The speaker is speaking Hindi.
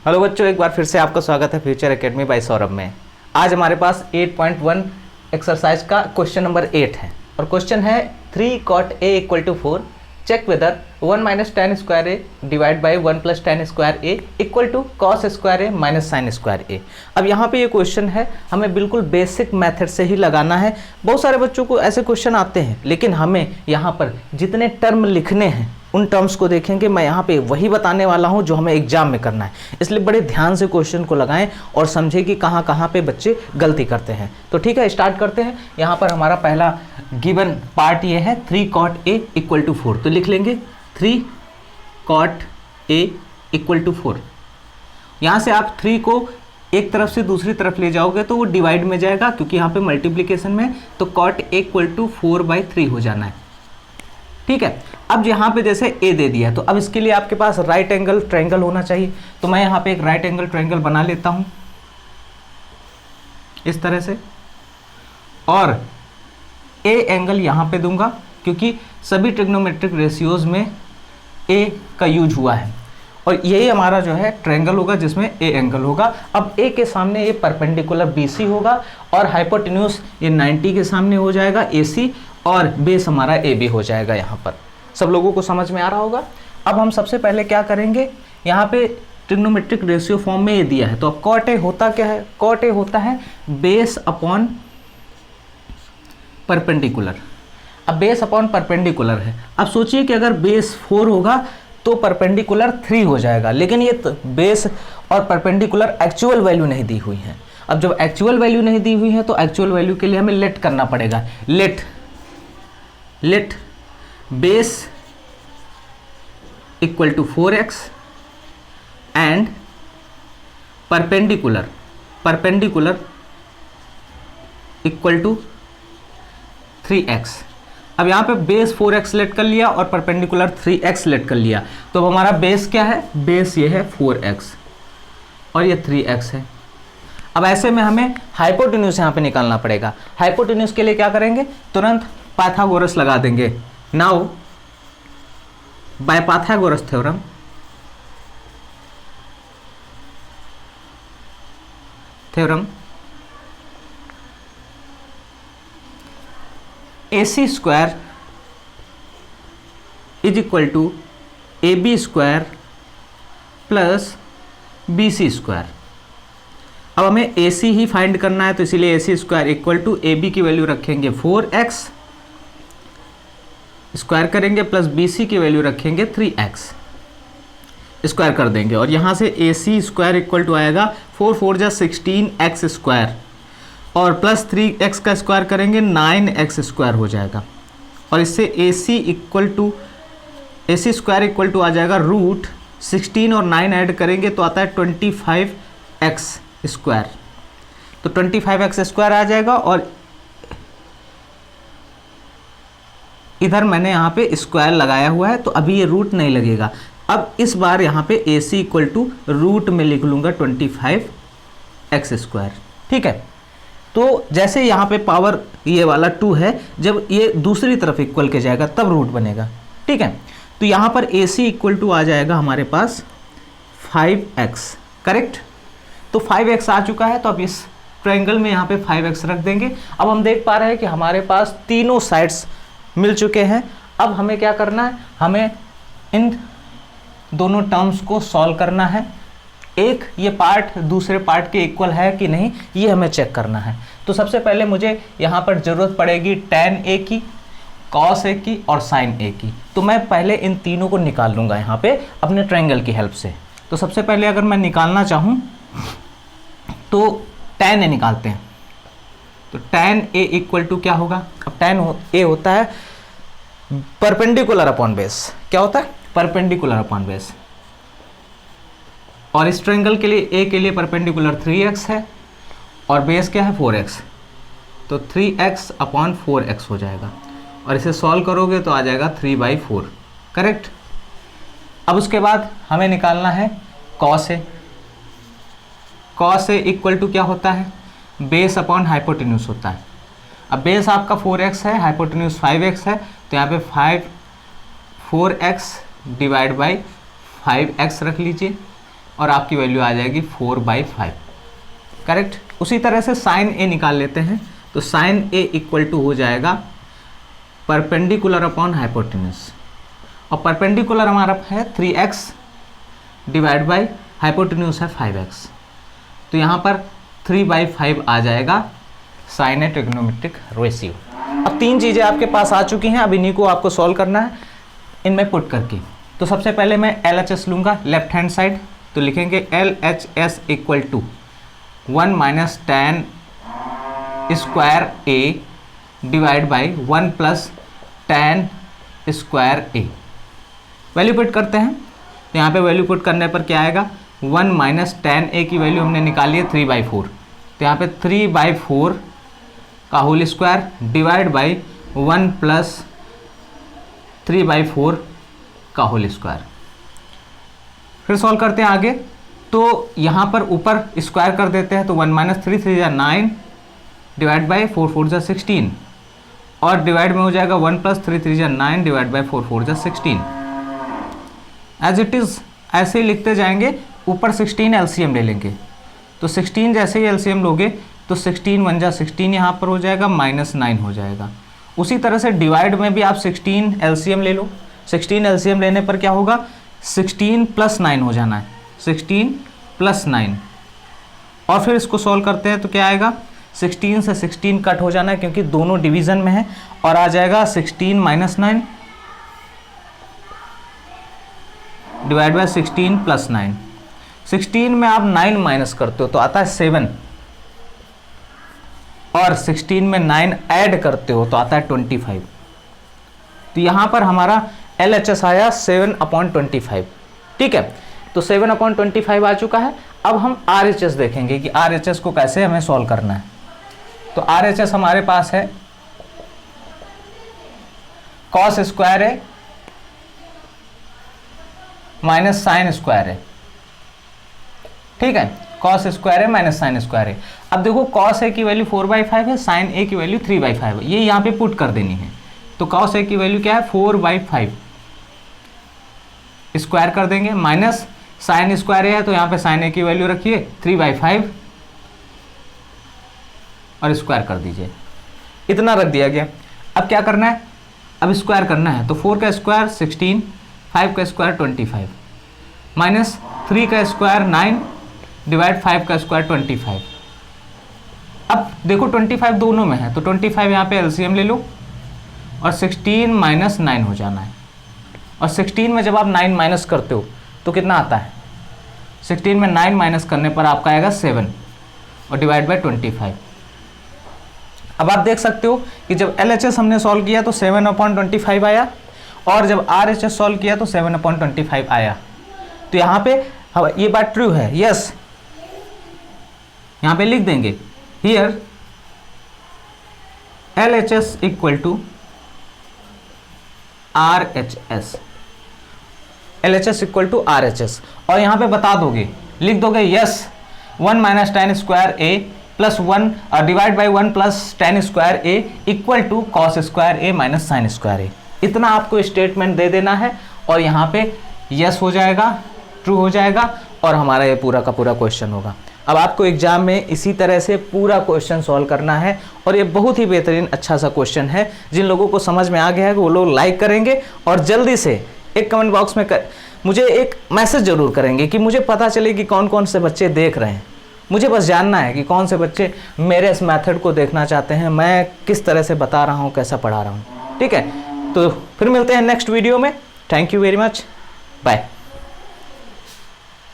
हेलो बच्चों, एक बार फिर से आपका स्वागत है फ्यूचर एकेडमी बाय सौरभ में। आज हमारे पास 8.1 एक्सरसाइज का क्वेश्चन नंबर 8 है और क्वेश्चन है 3 cot a = 4 check whether 1 - tan square a divide by 1 + tan square a equal to cos square a - sin square a। अब यहाँ पे ये क्वेश्चन है, हमें बिल्कुल बेसिक मेथड से ही लगाना है। बहुत सारे बच्चों को ऐसे क्वेश्चन आते हैं, लेकिन हमें यहाँ पर जितने टर्म लिखने हैं उन टर्म्स को देखेंगे। मैं यहाँ पे वही बताने वाला हूँ जो हमें एग्जाम में करना है, इसलिए बड़े ध्यान से क्वेश्चन को लगाएं और समझें कि कहाँ कहाँ पे बच्चे गलती करते हैं। तो ठीक है, स्टार्ट करते हैं। यहाँ पर हमारा पहला गिवन पार्ट ये है 3 cot a = 4। तो लिख लेंगे 3 cot a = 4। यहाँ से आप 3 को एक तरफ से दूसरी तरफ ले जाओगे तो वो डिवाइड में जाएगा, क्योंकि यहाँ पे मल्टीप्लिकेशन में, तो cot a = 4/3 हो जाना है। ठीक है, अब यहाँ पे जैसे a दे दिया है तो अब इसके लिए आपके पास राइट एंगल ट्रायंगल होना चाहिए। तो मैं यहाँ पे एक राइट एंगल ट्रायंगल बना लेता हूँ इस तरह से, और a एंगल यहाँ पे दूंगा, क्योंकि सभी ट्रिग्नोमेट्रिक रेशियोज में a का यूज हुआ है और यही हमारा जो है ट्रायंगल होगा जिसमें a एंगल होगा। अब a के सामने ये परपेंडिकुलर BC होगा और हाइपोटेन्यूज ये 90 के सामने हो जाएगा AC, और बेस हमारा AB हो जाएगा। यहाँ पर सब लोगों को समझ में आ रहा होगा। अब हम सबसे पहले क्या करेंगे, यहाँ पे ट्रिग्नोमेट्रिक रेशियो फॉर्म में ये दिया है, तो अब cot a होता क्या है? cot a होता है बेस अपॉन परपेंडिकुलर। अब बेस अपॉन परपेंडिकुलर है। अब सोचिए कि अगर बेस 4 होगा तो परपेंडिकुलर 3 हो जाएगा, लेकिन ये बेस और परपेंडिकुलर एक्चुअल वैल्यू नहीं दी हुई है। अब जब एक्चुअल वैल्यू नहीं दी हुई है तो एक्चुअल वैल्यू के लिए हमें लेट करना पड़ेगा। Let base = 4x and perpendicular = 3x। अब यहाँ पे बेस 4x लेट कर लिया और परपेंडिकुलर 3x लेट कर लिया, तो अब हमारा बेस क्या है? बेस ये है 4x और ये 3x है। अब ऐसे में हमें हाइपोटेन्यूज यहाँ पे निकालना पड़ेगा। हाइपोटेन्यूज के लिए क्या करेंगे? तुरंत पाइथागोरस लगा देंगे। Now by Pythagoras theorem AC square = AB square plus BC square. अब हमें AC ही फाइंड करना है, तो इसीलिए AC स्क्वायर = AB की वैल्यू रखेंगे 4x स्क्वायर करेंगे, प्लस BC की वैल्यू रखेंगे 3x स्क्वायर कर देंगे, और यहाँ से AC स्क्वायर = आएगा 4 4 जा 16x स्क्वायर, और प्लस 3x का स्क्वायर करेंगे 9x स्क्वायर हो जाएगा, और इससे AC स्क्वायर = आ जाएगा √16 और 9 ऐड करेंगे तो आता है 25x स्क्वायर। तो 25x स्क्वायर आ जाएगा, और इधर मैंने यहाँ पे स्क्वायर लगाया हुआ है तो अभी ये रूट नहीं लगेगा। अब इस बार यहाँ पे AC = रूट में लिख लूँगा 25x स्क्वायर। ठीक है, तो जैसे यहाँ पे पावर ये वाला 2 है, जब ये दूसरी तरफ इक्वल के जाएगा तब रूट बनेगा। ठीक है, तो यहाँ पर AC = आ जाएगा हमारे पास 5x। करेक्ट, तो 5x आ चुका है, तो अब इस ट्रायंगल में यहाँ पे 5x रख देंगे। अब हम देख पा रहे हैं कि हमारे पास तीनों साइड्स मिल चुके हैं। अब हमें क्या करना है? हमें इन दोनों टर्म्स को सॉल्व करना है। एक ये पार्ट दूसरे पार्ट के इक्वल है कि नहीं, ये हमें चेक करना है। तो सबसे पहले मुझे यहाँ पर ज़रूरत पड़ेगी tan a की, cos a की और sin a की। तो मैं पहले इन तीनों को निकाल लूँगा यहाँ पे अपने ट्रायंगल की हेल्प से। तो सबसे पहले अगर मैं निकालना चाहूँ तो tan a निकालते हैं। तो tan a = क्या होगा? अब tan a होता है परपेंडिकुलर अपॉन बेस। क्या होता है? Perpendicular upon base. और इस ट्रायंगल के लिए a के लिए परपेंडिकुलर 3x है और बेस क्या है? 4x। तो 3x अपॉन 4x हो जाएगा, और इसे सॉल्व करोगे तो आ जाएगा 3/4। करेक्ट। अब उसके बाद हमें निकालना है cos a। cos a = क्या होता है? बेस अपॉन हाइपोटेन्यूज होता है। अब बेस आपका 4x है, हाइपोटेन्यूज 5x है, तो यहाँ पे 4x डिवाइड बाई 5x रख लीजिए। और आपकी वैल्यू आ जाएगी 4/5। करेक्ट। उसी तरह से साइन ए निकाल लेते हैं, तो साइन ए इक्वल टू हो जाएगा परपेंडिकुलर अपॉन हाइपोटेन्यूज, और परपेंडिकुलर हमारा है 3x डिवाइड बाई हाइपोटेन्यूज है 5x, तो यहाँ पर 3/5 आ जाएगा साइन ए ट्रिग्नोमेट्रिक रेशियो। अब 3 चीज़ें आपके पास आ चुकी हैं, अब इन्हीं को आपको सॉल्व करना है इनमें पुट करके। तो सबसे पहले मैं LHS लूँगा लेफ्ट हैंड साइड, तो लिखेंगे LHS equal to 1 minus tan square a divide by 1 plus tan square a. Value put करते हैं, तो यहाँ पे वैल्यू पुट करने पर क्या आएगा, 1 माइनस tan ए की वैल्यू हमने निकाली है 3/4, तो यहाँ पे 3/4 का whole square divide by 1 plus 3/4 का होल स्क्वायर। फिर सॉल्व करते हैं आगे, तो यहाँ पर ऊपर स्क्वायर कर देते हैं, तो 1 माइनस 3 3 या 9 डिवाइड बाई 4 4 जा 16, और डिवाइड में हो जाएगा 1 प्लस 3 3 जा 9 डिवाइड बाई 4 4 जा 16। एज इट इज़ ऐसे ही लिखते जाएंगे, ऊपर 16 एलसीएम ले लेंगे, तो 16 जैसे ही एलसीएम लोगे तो 16 1 जा 16 यहाँ पर हो जाएगा, -9 हो जाएगा। उसी तरह से डिवाइड में भी आप 16 एलसीएम ले लो, 16 एलसीएम लेने पर क्या होगा, 16 + 9 हो जाना है, 16 + 9, और फिर इसको सॉल्व करते हैं तो क्या आएगा, 16 से 16 कट हो जाना है क्योंकि दोनों डिवीज़न में है, और आ जाएगा 16 - 9 डिवाइड बाय 16 + 9। 16 में आप 9 माइनस करते हो तो आता है 7, और 16 में 9 ऐड करते हो तो आता है 25। तो यहाँ पर हमारा LHS आया 7/25। ठीक है, तो 7/25 आ चुका है। अब हम RHS देखेंगे कि RHS को कैसे हमें सॉल्व करना है। तो RHS हमारे पास है cos स्क्वायर है माइनस साइन स्क्वायर है। ठीक है, cos स्क्वायर है माइनस साइन स्क्वायर है। अब देखो cos a की वैल्यू 4/5 है, साइन a की वैल्यू 3/5 है, ये यहाँ पे पुट कर देनी है। तो cos a की वैल्यू क्या है, 4/5 स्क्वायर कर देंगे, माइनस साइन स्क्वायर है तो यहाँ पे साइन a की वैल्यू रखिए 3/5 और स्क्वायर कर दीजिए, इतना रख दिया गया। अब क्या करना है, अब स्क्वायर करना है, तो 4 का स्क्वायर 16, 5 का स्क्वायर 25, माइनस 3 का स्क्वायर 9 डिवाइड 5 का स्क्वायर 25। अब देखो 25 दोनों में है, तो 25 यहाँ पे एलसीएम ले लो, और 16 - 9 हो जाना है, और 16 में जब आप 9 माइनस करते हो तो कितना आता है, 16 में 9 माइनस करने पर आपका आएगा 7 और डिवाइड बाय 25। अब आप देख सकते हो कि जब LHS हमने सॉल्व किया तो 7/25 आया, और जब RHS सॉल्व किया तो 7/25 आया। तो यहाँ पे ये बात ट्रू है, यस, यहाँ पे लिख देंगे here LHS equal to RHS, LHS equal to RHS, और यहाँ पे बता दोगे, लिख दोगे yes 1 minus tan square a plus 1 divide by 1 plus tan square a equal to cos square a minus sine square a। इतना आपको स्टेटमेंट दे देना है, और यहाँ पे यस हो जाएगा, ट्रू हो जाएगा, और हमारा ये पूरा का पूरा क्वेश्चन होगा। अब आपको एग्जाम में इसी तरह से पूरा क्वेश्चन सॉल्व करना है, और ये बहुत ही बेहतरीन अच्छा सा क्वेश्चन है। जिन लोगों को समझ में आ गया है वो लोग लाइक करेंगे, और जल्दी से एक कमेंट बॉक्स में मुझे एक मैसेज जरूर करेंगे कि मुझे पता चले कि कौन कौन से बच्चे देख रहे हैं। मुझे बस जानना है कि कौन से बच्चे मेरे इस मेथड को देखना चाहते हैं, मैं किस तरह से बता रहा हूँ, कैसा पढ़ा रहा हूँ। ठीक है, तो फिर मिलते हैं नेक्स्ट वीडियो में। Thank you very much, bye.